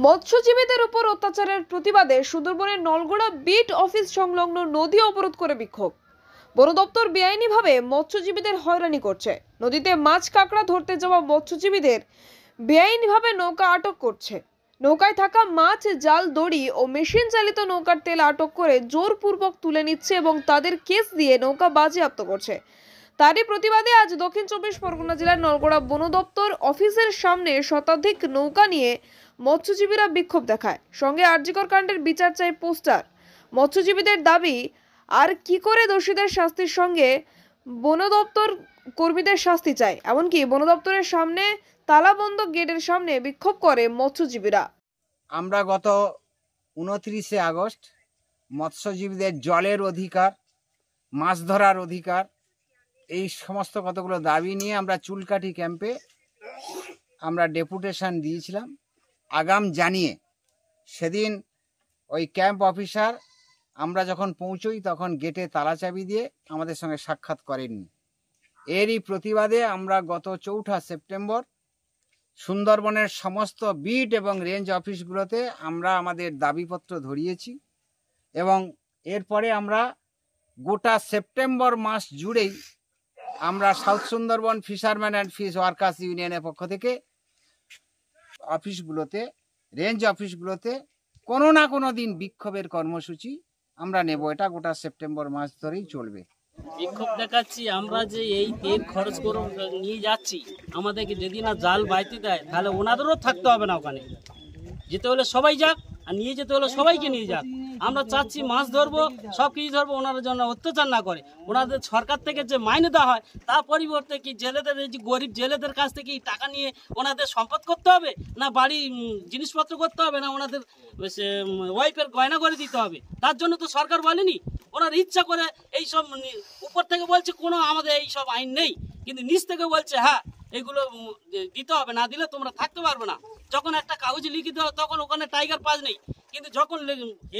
মৎস্যজীবীদের উপর অত্যাচারের প্রতিবাদে সুন্দরবনের নলগোড়া বিট অফিস সংলগ্ন নদী অবরোধ করে বিক্ষোভ। বন দপ্তর বেআইনিভাবে মৎস্যজীবীদের হয়রানি করছে। নদীতে মাছ কাঁকড়া ধরতে যাওয়া মৎস্যজীবীদের বেআইনিভাবে নৌকা আটক করছে। নৌকায় থাকা মাছ, জাল, দড়ি ও মেশিন চালিত নৌকার তেল আটক করে জোরপূর্বক তুলে নিচ্ছে এবং তাদের কেস দিয়ে নৌকা বাজেয়াপ্ত করছে। তারই প্রতিবাদে আজ দক্ষিণ 24 পরগনা জেলার নলগোড়া বন দপ্তর অফিসের সামনে শতাধিক নৌকা নিয়ে মৎস্যজীবীরা বিক্ষোভ দেখায়। সঙ্গে আরজিকর কাণ্ডের বিচার চাই পোস্টার। মৎস্যজীবীদের দাবি, আর কি করে দোষীদের শাস্তির সঙ্গে বন দপ্তর কর্মীদের শাস্তি চায়। এমনকি বন দপ্তরের সামনে তালাবন্ধ গেটের সামনে বিক্ষোভ করে মৎস্যজীবীরা। আমরা গত 29শে আগস্ট মৎস্যজীবীদের জলের অধিকার, মাছ ধরার অধিকার, এই সমস্ত কতগুলো দাবি নিয়ে আমরা চুলকাঠি ক্যাম্পে আমরা ডেপুটেশন দিয়েছিলাম। আগাম জানিয়ে সেদিন ওই ক্যাম্প অফিসার আমরা যখন পৌঁছই তখন গেটে তালা চাবি দিয়ে আমাদের সঙ্গে সাক্ষাৎ করেননি। এরই প্রতিবাদে আমরা গত 4 সেপ্টেম্বর সুন্দরবনের সমস্ত বিট এবং রেঞ্জ অফিসগুলোতে আমরা আমাদের দাবিপত্র ধরিয়েছি এবং এরপরে আমরা গোটা সেপ্টেম্বর মাস জুড়েই আমরা south Sundarban fisherman and fish workers ইউনিয়নের পক্ষ থেকে অফিসগুলোতে, রেঞ্জ অফিসগুলোতে কোনো না কোনো দিন বিক্ষোভের কর্মসূচি আমরা নেব। এটা গোটা সেপ্টেম্বর মাস ধরেই চলবে। বিক্ষোভ দেখাচ্ছি আমরা যে এই তেল খরচ করে নিয়ে যাচ্ছি, আমাদেরকে যদি না জাল বাইতে দেয় তাহলে ওনাদেরও থাকতে হবে না, ওখানে যেতে হলে সবাই যাক আর নিয়ে যেতে হলে সবাইকে নিয়ে যাক। আমরা চাচ্ছি মাছ ধরবো, সব কিছু ধরবো, ওনারা যেন অত্যাচার না করে। ওনাদের সরকার থেকে যে মাইনে দেওয়া হয় তার পরিবর্তে কি জেলেদের, এই যে গরিব জেলেদের কাছ থেকে টাকা নিয়ে ওনাদের সম্পদ করতে হবে, না বাড়ি জিনিসপত্র করতে হবে, না ওনাদের ওয়াইফের গয়না করে দিতে হবে? তার জন্য তো সরকার বলেনি। ওনার ইচ্ছা করে এইসব উপর থেকে বলছে কোনো আমাদের এই সব আইন নেই, কিন্তু নিচ থেকে বলছে হ্যাঁ এগুলো দিতে হবে, না দিলে তোমরা থাকতে পারবে না। যখন একটা কাগজে লিখে দেওয়া তখন ওখানে টাইগার পাস নেই, কিন্তু যখন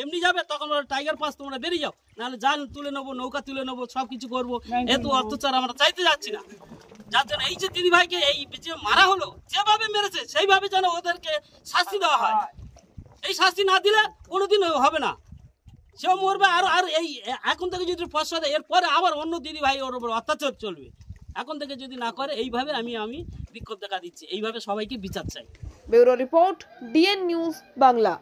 এমনি যাবে তখন টাইগার পাস তোমরা বেরিয়ে যাও, নাহলে জাল তুলে নেবো, নৌকা তুলে নেবো, সব কিছু করবো। এত অত্যাচার আমরা চাইতে যাচ্ছি না। যার জন্য এই যে দিদিভাইকে এই যে মারা হলো, যেভাবে মেরেছে সেইভাবে যেন ওদেরকে শাস্তি দেওয়া হয়। এই শাস্তি না দিলে কোনোদিন হবে না, সেও মরবে। আর এই এখন থেকে যদি ফসল দেয় এরপরে আবার অন্য দিদিভাই ওর উপর অত্যাচার চলবে। এখন থেকে যদি না করে এইভাবে আমি বিক্ষোভ দেখা দিচ্ছি, এইভাবে সবাইকে বিচার চাই। Bureau report, DN news Bangla.